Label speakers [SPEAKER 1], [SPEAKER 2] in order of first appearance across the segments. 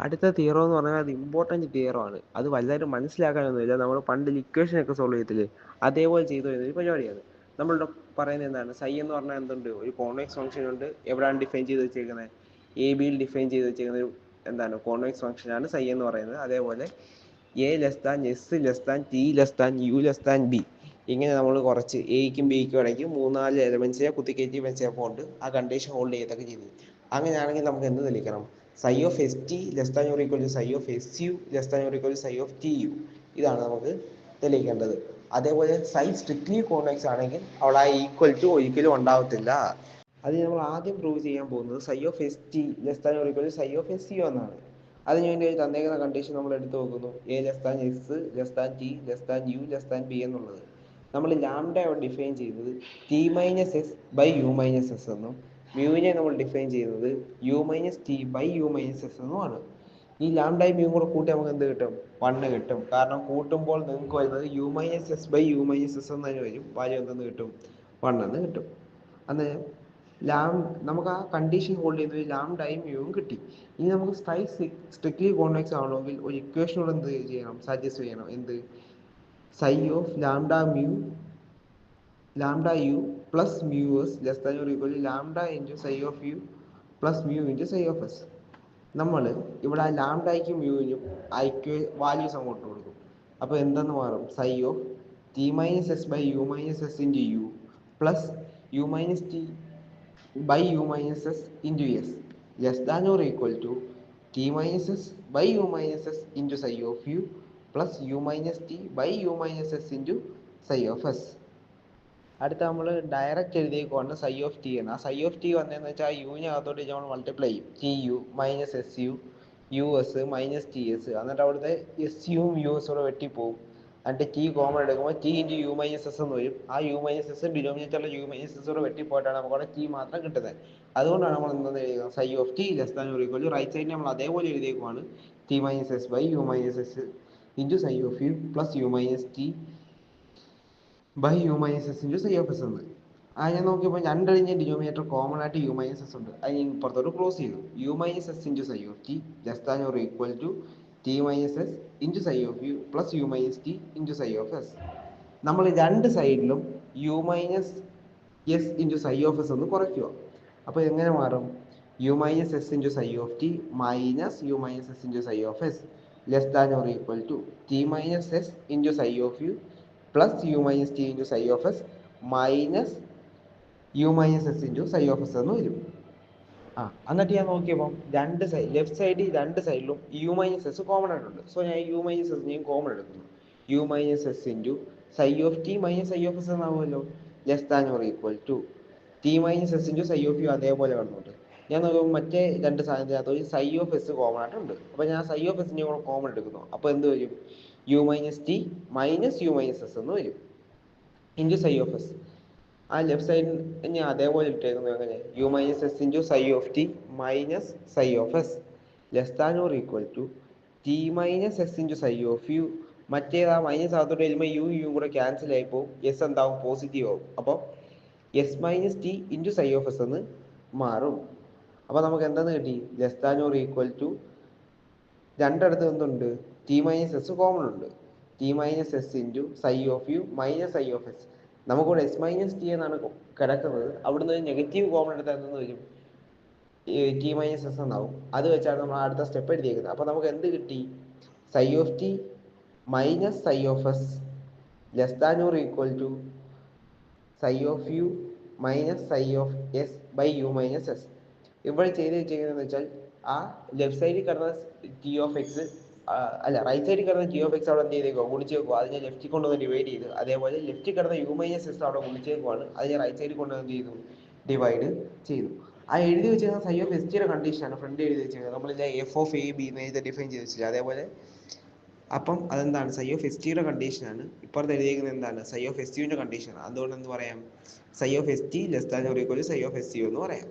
[SPEAKER 1] അടുത്ത തിയറം എന്ന് പറഞ്ഞാൽ അത് ഇമ്പോർട്ടൻറ്റ് തിയറം ആണ്. അത് വലുതായിട്ട് മനസ്സിലാക്കാനൊന്നുമില്ല. നമ്മൾ പണ്ട് ഇക്വേഷൻ ഒക്കെ സോൾവ് ചെയ്യത്തില്ലേ, അതേപോലെ ചെയ്തു വരുന്ന ഒരു പരിപാടിയാണ്. നമ്മളുടെ പറയുന്നത് എന്താണ്, സൈ എന്ന് പറഞ്ഞാൽ എന്തുണ്ട്, ഒരു കോൺവെക്സ് ഫംഗ്ഷൻ ഉണ്ട്. എവിടെയാണ് ഡിഫൈൻ ചെയ്ത് വെച്ചേക്കുന്നത്, എ ബിയിൽ ഡിഫൈൻ ചെയ്ത് വെച്ചേക്കുന്ന ഒരു എന്താണ് കോൺവെക്സ് ഫംഗ്ഷനാണ് സൈ എന്ന് പറയുന്നത്. അതേപോലെ A less than S less than T less than U less than B, ഇങ്ങനെ നമ്മൾ കുറച്ച് എയ്ക്കും ബിക്കും ഇടയ്ക്ക് 3-4 എലമെന്റ്സിനെ കുത്തിക്കയറ്റി വെച്ചപ്പോൾ ആ കണ്ടീഷൻ ഹോൾഡ് ചെയ്തൊക്കെ ചെയ്തു. അങ്ങനെയാണെങ്കിൽ നമുക്ക് എന്ത് തെളിയിക്കണം, psi of S T less than or equal to psi of S U less than or equal to psi of T U. ഇതാണ് നമുക്ക് തെളിയിക്കേണ്ടത്. അതേപോലെ സൈ സ്ട്രിക്ട്ലി കോൺവെക്സ് ആണെങ്കിൽ അവിടെ ആ ഈക്വൽ ടു ഒരിക്കലും ഉണ്ടാവത്തില്ല. അത് നമ്മൾ ആദ്യം പ്രൂവ് ചെയ്യാൻ പോകുന്നത് psi of S T less than or equal to psi of S U എന്നാണ്. അതിനുവേണ്ടി തന്നേക്കുന്ന കണ്ടീഷൻ നമ്മൾ എടുത്തു നോക്കുന്നു, A less than S less than T less than U less than B എന്നുള്ളത്. നമ്മൾ ലാംഡ ഡിഫൈൻ ചെയ്യുന്നത് T minus S by U minus S എന്നും മ്യൂവിനെ നമ്മൾ ഡിഫൈൻ ചെയ്യുന്നത് U minus T by U minus S എന്നുമാണ്. ഈ ലാംഡയും മ്യൂവും കൂടെ കൂട്ടി നമുക്ക് എന്ത് കിട്ടും, 1 കിട്ടും. കാരണം കൂട്ടുമ്പോൾ നിങ്ങൾക്ക് വരുന്നത് U minus S by U minus S എന്ന് വരും. വാല്യൂ എന്തെന്ന് കിട്ടും, 1 എന്ന് കിട്ടും. അന്ന് നമുക്ക് ആ കണ്ടീഷൻ ഹോൾഡ് ചെയ്ത് ലാംഡയും മ്യൂവും കിട്ടി. ഇനി നമുക്ക് സൈ സ്ട്രിക്ട്ലി കോൺവെക്സ് ആവണമെങ്കിൽ ഒരു ഇക്വേഷനോട് എന്ത് ചെയ്യണം, സജസ്റ്റ് ചെയ്യണം. എന്ത്, psi of lambda U plus mu S less than or equal to lambda into psi of U plus mu into psi of S. നമ്മൾ ഇവിടെ ആ ലാംഡയ്ക്കും മ്യൂവിനും വാല്യൂസ് അങ്ങോട്ട് കൊടുക്കും. അപ്പോൾ എന്തെന്ന് മാറും, psi of T minus S by U minus S into u plus U minus T by U minus S into s less than or equal to T minus S by U minus S into psi of U plus U minus T by U minus S into psi of s. അടുത്ത നമ്മൾ direct എഴുതിയേക്കുവാണ് psi of t എന്ന്. ആ സൈ of T വന്നതെന്ന് വെച്ചാൽ യുവിനെ അകത്തോട്ട് നമ്മൾ multiply ചെയ്യും, T U minus S U U S minus T S. എന്നിട്ട് അവിടുത്തെ എസ് യുവും യു എസ് കൂടെ വെട്ടിപ്പോവും. എന്നിട്ട് ടി കോമൺ എടുക്കുമ്പോൾ T into U minus S എന്ന് വരും. ആ യു മൈനസ് എസ് ഡിനോമിനേറ്ററിലെ യു മൈനസ് എസ് കൂടെ വെട്ടിപ്പോയിട്ടാണ് നമുക്കവിടെ ടി മാത്രം കിട്ടുന്നത്. അതുകൊണ്ടാണ് നമ്മൾ എന്തെന്ന് എഴുതുക, psi of T less than or equal to right സൈഡിൽ നമ്മൾ അതേപോലെ എഴുതിയേക്കുവാണ്, T minus S by U minus S into psi of U plus U minus T by U minus S into psi of S എന്ന്. ഞാൻ നോക്കിയപ്പോൾ രണ്ടഴിഞ്ഞ denominator common ആയിട്ട് U minus S ഉണ്ട്. അത് ഞാൻ പുറത്തോട്ട് ക്ലോസ് ചെയ്തു. U minus S into psi of T less than or equal to T minus S into psi of U plus U minus T into psi of S. നമ്മൾ രണ്ട് സൈഡിലും U minus S into psi of S എന്ന് കുറയ്ക്കുക. അപ്പോൾ എങ്ങനെ മാറും, u minus S into psi of T minus U minus S into psi of S less than or equal to T minus S into psi of U plus U minus T into psi of s minus U minus S into psi of S എന്ന് വരും. എന്നിട്ട് ഞാൻ നോക്കിയപ്പോൾ left സൈഡിൽ രണ്ട് സൈഡിലും U minus S common ആയിട്ടുണ്ട്. So ഞാൻ യു മൈനസ് എസ് ഞാൻ കോമൺ എടുക്കുന്നു. U minus S into psi of T minus psi of S എന്നാവുമല്ലോ, less than or equal to T minus S into psi of U അതേപോലെ വന്നോട്ട്. ഞാൻ നോക്കുമ്പോൾ മറ്റേ രണ്ട് സാധനത്തിനകത്ത് ഒരു സൈ ഓഫ് എസ് കോമൺ ആയിട്ടുണ്ട്. അപ്പോൾ ഞാൻ സൈ ഓഫ് എസിൻ്റെ കൂടെ കോമൺ എടുക്കുന്നു. അപ്പോൾ എന്ത് വരും, U minus T minus U minus S എന്ന് വരും ഇൻറ്റു സൈ ഓഫ് എസ്. ആ ലെഫ്റ്റ് സൈഡിൽ ഞാൻ അതേപോലെ ഇട്ടേക്കുന്നത് എങ്ങനെ, U minus S into psi of T minus psi of S less than or equal to T minus S into psi of U. മറ്റേതാ minus അകത്തോട്ട് വരുമ്പോൾ യു കൂടെ ക്യാൻസൽ ആയി പോകും, എസ് എന്താവും, പോസിറ്റീവ് ആവും. അപ്പോൾ S minus T into psi of S എന്ന് മാറും. അപ്പോൾ നമുക്ക് എന്തെന്ന് കിട്ടി, less than or equal to രണ്ടിടത്ത് എന്തുണ്ട്, ടി മൈനസ് എസ് കോമൺ ഉണ്ട്, T minus S into psi of U minus psi of S. നമുക്കിവിടെ എസ് മൈനസ് ടി എന്നാണ് കിടക്കുന്നത്. അവിടുന്ന് നെഗറ്റീവ് കോമൺ എടുത്താൽ എന്തെന്ന് വരും, ടി മൈനസ് എസ് എന്നാവും. അത് വെച്ചാണ് നമ്മൾ അടുത്ത സ്റ്റെപ്പ് എഴുതിയേക്കുന്നത്. അപ്പോൾ നമുക്ക് എന്ത് കിട്ടി, psi of T minus psi of S less than or equal to psi of U minus psi of S by U minus s. ഇവിടെ ചെയ്ത് വെച്ചിരിക്കുന്നതെന്ന് വെച്ചാൽ ആ ലെഫ്റ്റ് സൈഡിൽ കിടന്ന ടി ഓഫ് എക്സ് അല്ല റൈറ്റ് സൈഡിൽ കിടന്ന ടി ഓഫ് എക്സ് അവിടെ എന്ത് ചെയ്തേക്കോ, ഗുണിച്ച് വെക്കുക. അതിനെ ലെഫ്റ്റിൽ കൊണ്ടുവന്ന് ഡിവൈഡ് ചെയ്ത്, അതേപോലെ ലെഫ്റ്റിൽ കിടന്ന യു മൈനസ് എസ് അവിടെ ഗുണിച്ചേക്കുവാണ്. അതിനെ റൈറ്റ് സൈഡിൽ കൊണ്ടുവന്ന് എന്ത് ചെയ്തു, ഡിവൈഡ് ചെയ്തു. ആ എഴുതി വെച്ചിരുന്ന സൈ ഓഫ് എസ് ടിയുടെ കണ്ടീഷനാണ് ഫ്രണ്ട് എഴുതി വെച്ചിരുന്നത്. നമ്മളില്ല എഫ് ഓഫ് എ ബി നേരത്തെ ഡിഫൈൻ ചെയ്ത് വെച്ചില്ല, അതേപോലെ. അപ്പം അതെന്താണ്, സൈ ഓഫ് എസ് ടിയുടെ കണ്ടീഷനാണ്. ഇപ്പുറത്ത് എഴുതിയിരിക്കുന്നത് എന്താണ്, സൈ ഓഫ് എസ് യുവിൻ്റെ കണ്ടീഷനാണ്. അതുകൊണ്ട് എന്ത് പറയാം, psi of S T less than or equal to psi of S u എന്ന് പറയാം.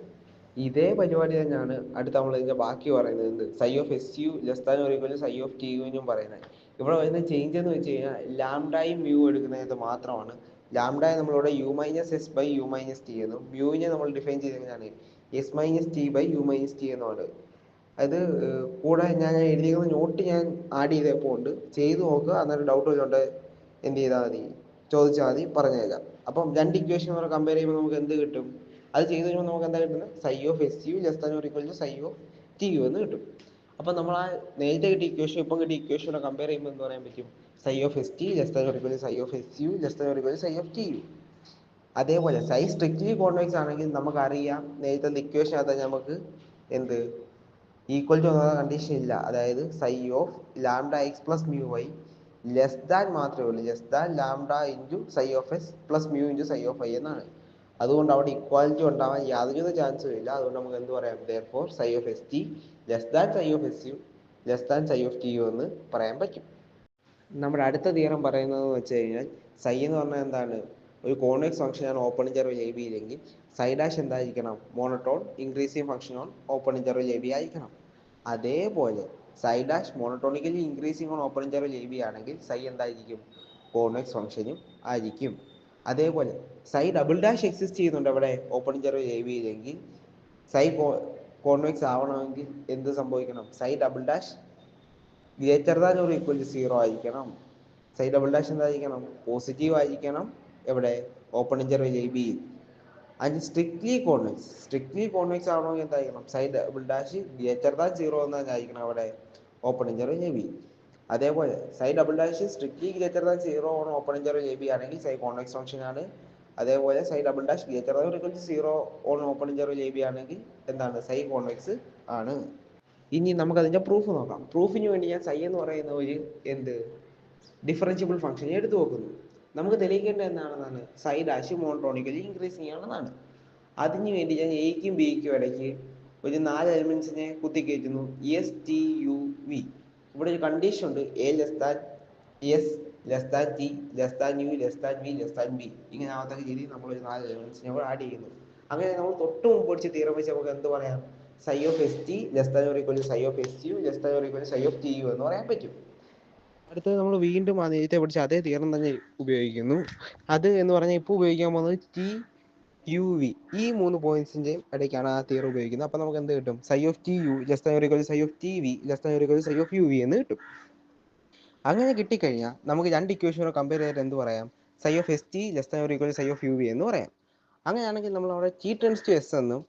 [SPEAKER 1] ഇതേ പരിപാടി തന്നെയാണ് അടുത്ത നമ്മൾ ഇതിൻ്റെ ബാക്കി പറയുന്നത്, എന്ത്, psi of S U less than or equal to psi of T യുവിനും പറയുന്നത്. ഇവിടെ വരുന്ന ചേഞ്ച് എന്ന് വെച്ച് കഴിഞ്ഞാൽ ലാംഡയും മ്യൂ എടുക്കുന്നത് മാത്രമാണ്. ലാംഡയെ നമ്മളിവിടെ U minus S by U minus T എന്നും മ്യൂവിനെ നമ്മൾ ഡിഫൈൻ ചെയ്തെങ്ങനെയാണ് S minus T by U minus T എന്നുമാണ്. അത് കൂടെ ഞാൻ എഴുതിയിരിക്കുന്ന നോട്ട് ഞാൻ ആഡ് ചെയ്തപ്പോൾ ഉണ്ട്, ചെയ്ത് നോക്കുക. അന്നേരം ഡൗട്ട് വെച്ചോണ്ട് എന്ത് ചെയ്താൽ മതി, ചോദിച്ചാൽ മതി, പറഞ്ഞു തരാം. അപ്പം രണ്ട് ഇക്വേഷൻ കൂടെ കമ്പയർ ചെയ്യുമ്പോൾ നമുക്ക് എന്ത് കിട്ടും? അത് ചെയ്ത് കഴിയുമ്പോൾ നമുക്ക് എന്താ കിട്ടുന്നത്? Psi of S U less than or equal to psi of T u എന്ന് കിട്ടും. അപ്പം നമ്മൾ ആ നേരത്തെ കിട്ടിയ ഇക്വേഷൻ ഇപ്പം കിട്ടിയ ഇക്വേഷനെ കമ്പയർ ചെയ്യുമ്പോൾ എന്ന് പറയാൻ പറ്റും? Psi of S T less than or equal to psi of S U less than or equal to psi of T u. അതേപോലെ സൈ സ്ട്രിക്ട്ലി കോൺവെക്സ് ആണെങ്കിൽ നമുക്കറിയാം, നേരത്തെ ഇക്വേഷൻ അകത്ത് നമുക്ക് എന്ത് ഈക്വൽ ടു എന്ന കണ്ടീഷൻ ഇല്ല. അതായത് psi of lambda x plus mu y less than മാത്രമേ ഉള്ളൂ, less than lambda into psi of s plus mu into psi of i എന്നാണ്. അതുകൊണ്ട് അവിടെ ഇക്വാലിറ്റി ഉണ്ടാവാൻ യാതൊരു ചാൻസും ഇല്ല. അതുകൊണ്ട് നമുക്ക് എന്ത് പറയാം? therefore psi of S T less than psi of S U less than psi of T u എന്ന് പറയാൻ പറ്റും. നമ്മുടെ അടുത്ത തിയറം പറയുന്നത് വെച്ച് കഴിഞ്ഞാൽ, സൈ എന്ന് പറഞ്ഞാൽ എന്താണ്? ഒരു കോൺവെക്സ് ഫംഗ്ഷനാണ് ഓപ്പൺ ഇന്റർവെൽ എ ബി ഇല്ലെങ്കിൽ സൈ ഡാഷ് എന്തായിരിക്കണം? Monotone increasing function on open interval A B ആയിരിക്കണം. അതേപോലെ psi dash monotonically increasing on open interval A B ആണെങ്കിൽ സൈ എന്തായിരിക്കും? കോൺവെക്സ് ഫംഗ്ഷനും ആയിരിക്കും. അതേപോലെ സൈ ഡബിൾ ഡാഷ് എക്സിസ്റ്റ് ചെയ്യുന്നുണ്ട് അവിടെ ഓപ്പൺ ഇന്റർവെൽ എ ബി ഇല്ലെങ്കിൽ സൈ കോൺവെക്സ് ആവണമെങ്കിൽ എന്ത് സംഭവിക്കണം? Psi double dash greater than or equal to 0 ആയിരിക്കണം. സൈ ഡബിൾ ഡാഷ് എന്തായിരിക്കണം? പോസിറ്റീവ് ആയിരിക്കണം. എവിടെ? Open interval A B. And strictly convex ആവണമെങ്കിൽ എന്തായിരിക്കണം? Psi double dash greater than 0 എന്ന് തന്നെ ആയിരിക്കണം അവിടെ ഓപ്പൺ ഇന്റർവെൽ എ ബി. അതേപോലെ psi double dash strictly greater than 0 on open interval A B ആണെങ്കിൽ സൈ കോൺവെക്സ് ഫംഗ്ഷൻ ആണ്. അതേപോലെ psi double dash greater than or equal to 0 on open interval A B ആണെങ്കിൽ എന്താണ്? സൈ convex ആണ്. ഇനി നമുക്ക് അതിന്റെ പ്രൂഫ് നോക്കാം. പ്രൂഫിന് വേണ്ടി ഞാൻ സൈ എന്ന് പറയുന്ന ഒരു ഡിഫറൻഷ്യബിൾ ഫംഗ്ഷൻ എടുത്തു നോക്കുന്നു. നമുക്ക് തെളിയിക്കേണ്ടത് എന്താണെന്നാണ്? സൈ ഡാഷ് മോണോട്ടോണിക്കലി ഇൻക്രീസിങ് ആണെന്നാണ്. അതിനു വേണ്ടി ഞാൻ എയ്ക്കും ബിക്കും ഇടയ്ക്ക് ഒരു 4 എലിമെന്റ്സിനെ കുത്തിക്കയറ്റുന്നു. S T U V. ഇവിടെ ഒരു കണ്ടീഷൻ ഉണ്ട്, A less than S less than T less than U less than V less than B. ഇങ്ങനെ ആവത്തക്ക രീതിയിൽ നമ്മൾ ഒരു 4 എലിമെന്റ്സിനെ കൂടെ ആഡ് ചെയ്യുന്നു. അങ്ങനെ നമ്മൾ തൊട്ട് മുമ്പ് പഠിച്ച തിയറം വെച്ച് നമുക്ക് എന്ത് പറയാം? Psi of S T less than or equal to psi of S U less than or equal to psi of T u എന്ന് പറയാൻ പറ്റും. അടുത്തത് നമ്മൾ വീണ്ടും ആ നേരത്തെ പഠിച്ച അതേ തിയറം തന്നെ ഉപയോഗിക്കുന്നു. അത് എന്ന് പറഞ്ഞാൽ ഇപ്പോൾ ഉപയോഗിക്കാൻ പോകുന്നത് ടി യു വി. ഈ 3 പോയിന്റ്സിന്റെ ഇടയ്ക്കാണ് ആ തിയറം ഉപയോഗിക്കുന്നത്. അപ്പോൾ നമുക്ക് എന്ത് കിട്ടും? Psi of T u less than or equal to psi of t v less than or equal to psi of U v എന്ന് കിട്ടും. അങ്ങനെ കിട്ടിക്കഴിഞ്ഞാൽ നമുക്ക് രണ്ട് ഇക്വേഷനുകൾ കമ്പയർ ചെയ്തിട്ട് എന്ത് പറയാം? Psi of S T less than or equal to psi of U v എന്ന് പറയാം. അങ്ങനെയാണെങ്കിൽ നമ്മൾ അവിടെ ടി ടെൻസ് ടു എസ് എന്നും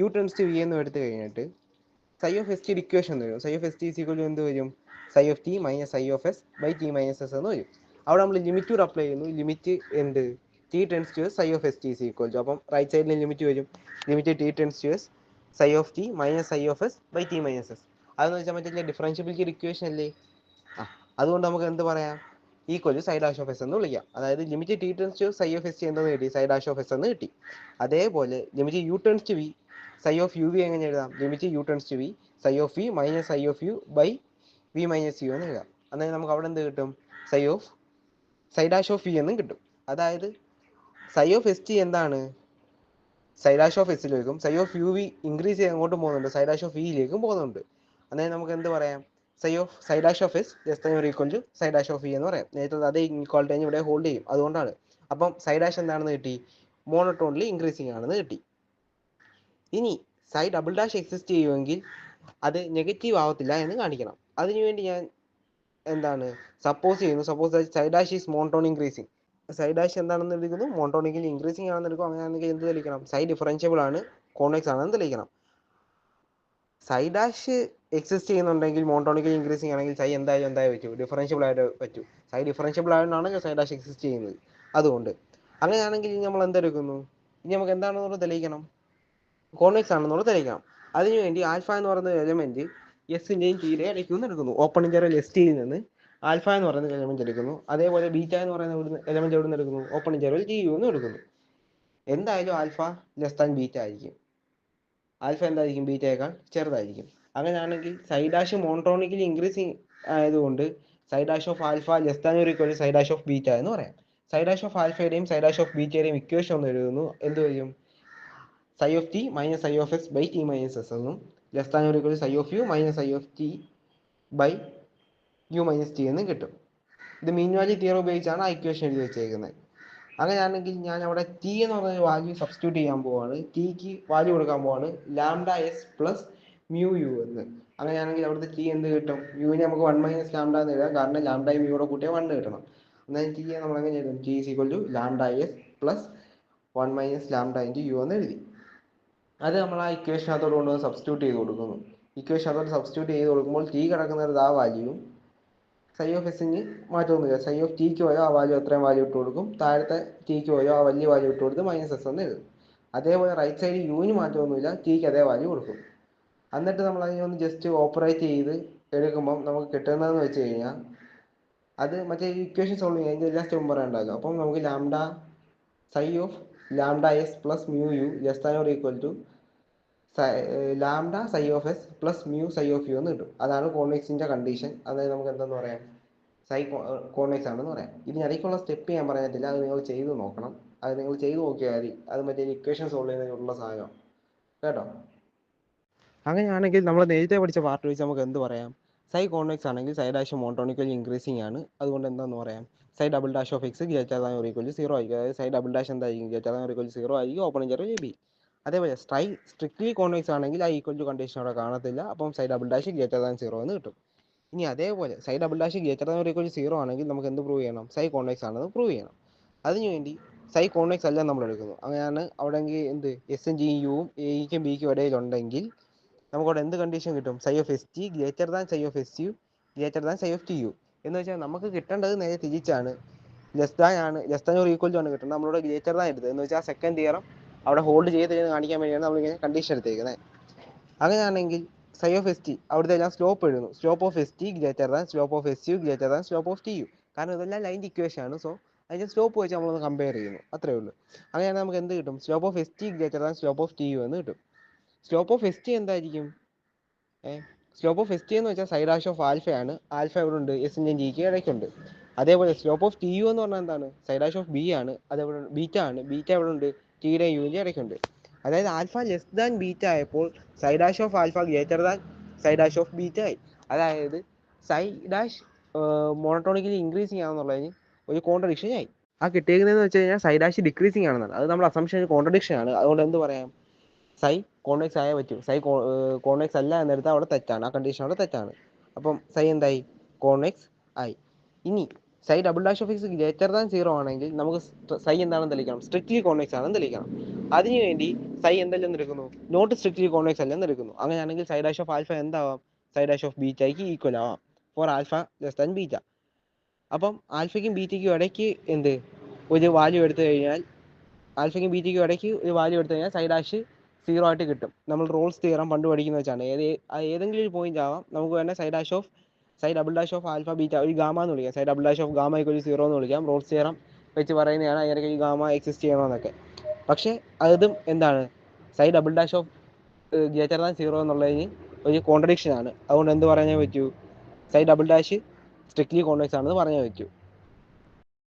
[SPEAKER 1] യു ടെൻസ് ടു വി എന്നും എടുത്തു കഴിഞ്ഞിട്ട് സൈ ഓഫ് എസ് ടിയുടെ ഇക്വേഷൻ വരും. Psi of S t equal to എന്ത് വരും? Psi of T minus psi of S by T minus S എന്ന് വരും. അവിടെ നമ്മൾ ലിമിറ്റ് കൂടെ അപ്ലൈ ചെയ്യുന്നു. ലിമിറ്റ് എന്ത്? T tends to s psi of S t equal to, അപ്പം റൈറ്റ് സൈഡിൽ ലിമിറ്റ് വരും. Limit t tends to s psi of T minus psi of S by T minus s. അതെന്ന് വെച്ചാൽ മറ്റേ ഡിഫറൻഷ്യബിലിറ്റിയുടെ equation അല്ലേ? അതുകൊണ്ട് നമുക്ക് എന്ത് പറയാം? Equal to psi dash of S എന്ന് വിളിക്കാം. അതായത് limit t tends to psi of S t എന്തെന്ന് കിട്ടി? സൈ ഡാഷ് ഓഫ് എസ് എന്ന് കിട്ടി. അതേപോലെ limit u tends to v psi of U v എങ്ങനെ എഴുതാം? Limit u tends to v psi of v minus psi of u by v minus u എന്ന് എഴുതാം. അതായത് നമുക്ക് അവിടെ എന്ത് കിട്ടും? സൈ ഡാഷ് ഓഫ് വി എന്നും കിട്ടും. അതായത് സൈ ഓഫ് എസ് ടി എന്താണ്? സൈ ഡാഷ് ഓഫ് എസിലേക്കും psi of U V increase ചെയ്ത് അങ്ങോട്ടും പോകുന്നുണ്ട്, സൈ ഡാഷ് ഓഫ് വിയിലേക്കും പോകുന്നുണ്ട്. അതായത് നമുക്ക് എന്ത് പറയാം? Psi dash of S less than or equal to psi dash of V എന്ന് പറയാം. നേരത്തെ അതേ ഇക്വാളിറ്റി ഇവിടെ ഹോൾഡ് ചെയ്യും. അതുകൊണ്ടാണ്. അപ്പം സൈ ഡാഷ് എന്താണെന്ന് കിട്ടി? മോണോട്ടോണിൽ ഇൻക്രീസിങ് ആണെന്ന് കിട്ടി. ഇനി സൈ ഡബിൾ ഡാഷ് എക്സിസ്റ്റ് ചെയ്യുമെങ്കിൽ അത് നെഗറ്റീവ് ആവത്തില്ല എന്ന് കാണിക്കണം. അതിനുവേണ്ടി ഞാൻ സപ്പോസ് ചെയ്യുന്നു. Suppose psi dash is monotone increasing. Psi dash എന്താണെന്ന് എടുക്കുന്നു? മോണോട്ടോണിക്കലി ഇൻക്രീസിങ് ആണെന്ന് എടുക്കും. അങ്ങനെയാണെങ്കിൽ എന്ത് തെളിയിക്കണം? സൈ ഡിഫറൻഷ്യബിൾ ആണ്, കോൺവെക്സ് ആണെന്ന് തെളിയിക്കണം. സൈ ഡാഷ് എക്സിസ്റ്റ് ചെയ്യുന്നുണ്ടെങ്കിൽ മോണോട്ടോണിക്കലി ഇൻക്രീസിങ് ആണെങ്കിൽ സൈ എന്തായാലും പറ്റൂ? ഡിഫറൻഷ്യബിൾ ആയിട്ട് പറ്റൂ. സൈ ഡിഫറൻഷ്യബിൾ ആയതുകൊണ്ടാണ് സൈ ഡാഷ് എക്സിസ്റ്റ് ചെയ്യുന്നത്. അതുകൊണ്ട് അങ്ങനെയാണെങ്കിൽ ഇനി നമ്മൾ എന്തെടുക്കുന്നു? ഇനി നമുക്ക് എന്താണെന്നുള്ളത് തെളിയിക്കണം. കോൺവെക്സ് ആണെന്നുള്ളത് തെളിയിക്കണം. അതിനുവേണ്ടി ആൽഫ എന്ന് പറയുന്ന എലമെന്റ് എസിന്റെയും ടിയുടെയും ഇടയ്ക്ക് നിന്ന് എടുക്കുന്നു. ഓപ്പൺ ഇന്റർവെൽ എസ് ടിയിൽ നിന്ന് ആൽഫ എന്ന് പറയുന്ന എലമെന്റ് എടുക്കുന്നു. അതേപോലെ ബീറ്റ എന്ന് പറയുന്ന എലമെന്റ് എവിടെ നിന്ന് എടുക്കുന്നു? ഓപ്പൺ ഇന്റർവെൽ ടി യു എന്ന് എടുക്കുന്നു. എന്തായാലും ആൽഫ ലെസ് ദാൻ ബീറ്റ ആയിരിക്കും. ആൽഫ എന്തായിരിക്കും? ബീറ്റയേക്കാൾ ചെറുതായിരിക്കും. അങ്ങനെയാണെങ്കിൽ സൈ ഡാഷ് മോണോട്ടോണിക്കലി ഇൻക്രീസിങ് ആയതുകൊണ്ട് psi dash of alpha less than or equal to psi dash of beta എന്ന് പറയാം. സൈ ഡാഷ് ഓഫ് ആൽഫയുടെയും സൈ ഡാഷ് ഓഫ് ബീറ്റയുടെയും ഇക്വേഷൻ ഒന്ന് എഴുതുന്നു. എന്ത് വരും? Psi of T minus psi of S by T minus S എന്നും less than or equal to psi of U minus psi of T by U minus T എന്നും കിട്ടും. ഇത് mean value theorem ഉപയോഗിച്ചാണ് ആ ഇക്വേഷൻ എഴുതി വെച്ചേക്കുന്നത്. അങ്ങനെയാണെങ്കിൽ ഞാൻ അവിടെ ടി എന്ന് പറഞ്ഞ വാല്യൂ സബ്സ്റ്റിറ്റ്യൂട്ട് ചെയ്യാൻ പോവാണ്. ടിക്ക് വാല്യൂ കൊടുക്കാൻ പോവാണ് lambda s plus mu u എന്ന്. അങ്ങനെയാണെങ്കിൽ അവിടുത്തെ ടി എന്ത് കിട്ടും? യുവിനെ നമുക്ക് 1 മൈനസ് ലാംഡ എന്ന് എഴുതാം, കാരണം ലാംഡയും മ്യൂടെ കൂട്ടിയാൽ 1 കിട്ടണം. എന്നാൽ ടി നമ്മൾ എങ്ങനെ എഴുതും? T is equal to lambda s plus 1 minus lambda into u എന്ന് എഴുതി. അത് നമ്മൾ ആ ഇക്വേഷനകത്തോട് കൊണ്ടുവന്ന് സബ്സ്റ്റിറ്റ്യൂട്ട് ചെയ്ത് കൊടുക്കുന്നു. ഇക്വേഷനകത്തോട് സബ്സ്റ്റിറ്റ്യൂട്ട് ചെയ്ത് കൊടുക്കുമ്പോൾ ടി കിടക്കുന്നത് ആ വാല്യൂവും സൈ ഓഫ് എസിന് മാറ്റമൊന്നുമില്ല. സൈ ഓഫ് ടിക്ക് പോയോ ആ വാല്യൂ അത്രയും വാല്യൂ ഇട്ട് കൊടുക്കും, താഴത്തെ ടിക്ക് പോയോ ആ വലിയ വാല്യൂ ഇട്ട് കൊടുത്ത് മൈനസ് എസ് എന്ന് എഴുതും. അതേപോലെ റൈറ്റ് സൈഡ് യുവിന് മാറ്റമൊന്നുമില്ല, ടിക്ക് അതേ വാല്യൂ കൊടുക്കും. എന്നിട്ട് നമ്മൾ അതിനെ ഒന്ന് ജസ്റ്റ് ഓപ്പറേറ്റ് ചെയ്ത് എടുക്കുമ്പം നമുക്ക് കിട്ടുന്നതെന്ന് വെച്ച് കഴിഞ്ഞാൽ അത് മറ്റേ ഇക്വേഷൻ സോൾവ് ചെയ്യാൻ അതിൻ്റെ എല്ലാ സ്റ്റെപ്പും പറയണ്ടല്ലോ. അപ്പം നമുക്ക് lambda psi of lambda s plus mu u less than or equal to lambda psi of s plus mu psi of u എന്ന് കിട്ടും. അതാണ് കോൺവെക്സിന്റെ കണ്ടീഷൻ. അതായത് നമുക്ക് എന്തെന്ന് പറയാം? സൈ കോൺവെക്സ് ആണെന്ന് പറയാം. ഇതിനിടയ്ക്കുള്ള സ്റ്റെപ്പ് ഞാൻ പറഞ്ഞിട്ടില്ല, അത് നിങ്ങൾ ചെയ്ത് നോക്കണം. അത് നിങ്ങൾ ചെയ്ത് നോക്കിയാൽ മതി. അത് മറ്റേ ഇക്വേഷൻ സോൾവ് ചെയ്യുന്നതിനുള്ള സാധനം കേട്ടോ. അങ്ങനെയാണെങ്കിൽ നമ്മൾ നേരത്തെ പഠിച്ച പാർട്ട് വെച്ച് നമുക്ക് എന്ത് പറയാം? സൈ കോൺവെക്സ് ആണെങ്കിൽ സൈ ഡാഷ് മോണോട്ടോണിക്കലി ഇൻക്രീസിങ് ആണ്. അതുകൊണ്ട് എന്താന്ന് പറയാം? Psi double dash of X greater than or equal to 0 ആയിരിക്കും. അതായത് സൈ ഡബിൾ ഡാഷ് എന്തായിരിക്കും? Greater than or equal to 0 ആയിരിക്കും, ഓപ്പൺ ഇന്റർവെൽ ബി. അതേപോലെ സ്ട്രിക്ട്ലി കോൺവെക്സ് ആണെങ്കിൽ ആ ഈക്വൽ ടു കണ്ടീഷൻ അവിടെ കാണത്തില്ല. അപ്പം psi double dash greater than 0 എന്ന് കിട്ടും. ഇനി അതേപോലെ psi double dash greater than or equal to 0 ആണെങ്കിൽ നമുക്ക് എന്ത് പ്രൂവ് ചെയ്യണം? സൈ കോൺവെക്സ് ആണെന്ന് പ്രൂവ് ചെയ്യണം. അതിനുവേണ്ടി സൈ കോൺവെക്സ് അല്ല നമ്മൾ എടുക്കുന്നു. അങ്ങനെയാണ് അവിടെങ്കിൽ എന്ത് എസും ജിയും യുവും എക്കും ബിക്കും ഇടയിലുണ്ടെങ്കിൽ നമുക്കവിടെ എന്ത് കണ്ടീഷൻ കിട്ടും? Psi of S t greater than psi of S u greater than psi of T u. എന്ന് വെച്ചാൽ നമുക്ക് കിട്ടേണ്ടത് നേരെ തിരിച്ചാണ്. Less than or equal to ആണ് കിട്ടുന്നത്. നമ്മളിവിടെ ഗ്രേറ്റർ ദാൻ എടുത്തത്. എന്ന് വെച്ചാൽ സെക്കൻഡ് തിയറം അവിടെ ഹോൾഡ് ചെയ്ത് കാണിക്കാൻ വേണ്ടിയാണ് നമ്മളിങ്ങനെ കണ്ടീഷൻ എടുത്തേക്കുന്നത്. അങ്ങനെയാണെങ്കിൽ സൈ ഓഫ് എസ് ടി അവിടുത്തെ എല്ലാം സ്ലോപ്പ് എഴുതുന്നു. Slope of S t greater than slope of S u greater than slope of T u. കാരണം ഇതെല്ലാം ലൈൻ്റെ ഇക്വേഷൻ ആണ്. സോ അതിൻ്റെ സ്ലോപ്പ് വെച്ച് നമ്മളൊന്ന് കമ്പയർ ചെയ്യുന്നു, അത്രേ ഉള്ളൂ. അങ്ങനെയാണെങ്കിൽ നമുക്ക് എന്ത് കിട്ടും? Slope of S t greater than slope of T u എന്ന് കിട്ടും. സ്ലോപ്പ് ഓഫ് എസ് ടി എന്തായിരിക്കും? സ്ലോപ്പ് ഓഫ് എസ് ടി എന്ന് വെച്ചാൽ സൈ ഡാഷ് ഓഫ് ആൽഫയാണ്. ആൽഫ എവിടെ ഉണ്ട്? എസിൻ്റെ ജിക്ക് ഇടയ്ക്കുണ്ട്. അതേപോലെ സ്ലോപ്പ് ഓഫ് ടി യു എന്ന് പറഞ്ഞാൽ എന്താണ്? സൈ ഡാഷ് ഓഫ് ബി ആണ്. അതേപോലെ ബീറ്റ ആണ്. ബീറ്റ എവിടെ ഉണ്ട്? ടിയുടെ യുവിൻ്റെ ഇടയ്ക്കുണ്ട്. അതായത് ആൽഫ ലെസ് ദാൻ ബീറ്റ ആയപ്പോൾ psi dash of alpha greater than psi dash of beta ആയി. അതായത് സൈ ഡാഷ് മോണോട്ടോണിക്കലി ഇൻക്രീസിങ് ആണെന്നുള്ളതിന് ഒരു കോൺട്രഡിക്ഷൻ ആയി. ആ കിട്ടിയിരിക്കുന്നതെന്ന് വെച്ച് കഴിഞ്ഞാൽ സൈ ഡാഷ് ഡിക്രീസിങ് ആണെന്നാണ്. അത് നമ്മുടെ അസംഷൻ കോൺട്രഡിക്ഷൻ ആണ്. അതുകൊണ്ട് എന്ത് പറയാം? സൈ കോൺവെക്സ് ആയേ പറ്റൂ. സൈ കോൺവെക്സ് അല്ല എന്നെടുത്താൽ അവിടെ തെറ്റാണ്, ആ കണ്ടീഷൻ അവിടെ തെറ്റാണ്. അപ്പം സൈ എന്തായി? കോൺവെക്സ് ആയി. ഇനി psi double dash of X greater than 0 ആണെങ്കിൽ നമുക്ക് സൈ എന്താണെന്ന് തെളിയിക്കണം? സ്ട്രിക്ട്ലി കോൺവെക്സ് ആണെന്ന് തെളിയിക്കണം. അതിനുവേണ്ടി സൈ എന്തെല്ലാം എടുക്കുന്നു? നോട്ട് സ്ട്രിക്ട്ലി കോൺവെക്സ് അല്ലെന്ന് എടുക്കുന്നു. അങ്ങനെയാണെങ്കിൽ സൈ ഡാഷ് ഓഫ് ആൽഫ എന്താവാം? സൈ ഡാഷ് ഓഫ് ബീറ്റയ്ക്ക് ഈക്വൽ ആവാം for alpha less than beta. അപ്പം ആൽഫയ്ക്കും ബീറ്റയ്ക്കും ഇടയ്ക്ക് എന്ത് ഒരു വാല്യൂ എടുത്തു കഴിഞ്ഞാൽ ആൽഫയ്ക്കും ബീറ്റയ്ക്കും ഇടയ്ക്ക് ഒരു വാല്യൂ എടുത്തു കഴിഞ്ഞാൽ സൈ ഡാഷ് 0 ആയിട്ട് കിട്ടും. നമ്മൾ റോൾസ് തിയറം പണ്ട് പഠിക്കുന്ന വെച്ചാണ്. ഏതെങ്കിലും ഒരു പോയിന്റ് ആവാം. നമുക്ക് വേണ്ട psi double dash of alpha beta ഒരു ഗാമ എന്ന് വിളിക്കാം. Psi double dash of gamma equal 0 എന്ന് വിളിക്കാം. റോൾസ് തിയറം വെച്ച് പറയുന്നതാണ് അതിനിടയ്ക്ക് ഈ ഗാമ എക്സിസ്റ്റ് ചെയ്യണമെന്നൊക്കെ. പക്ഷേ അതും എന്താണ്? Psi double dash of greater than 0 എന്നുള്ളതിന് ഒരു കോൺട്രഡിക്ഷൻ ആണ്. അതുകൊണ്ട് എന്ത് പറയാനേ പറ്റൂ? Psi double dash strictly convex ആണെന്ന് പറയാൻ പറ്റൂ.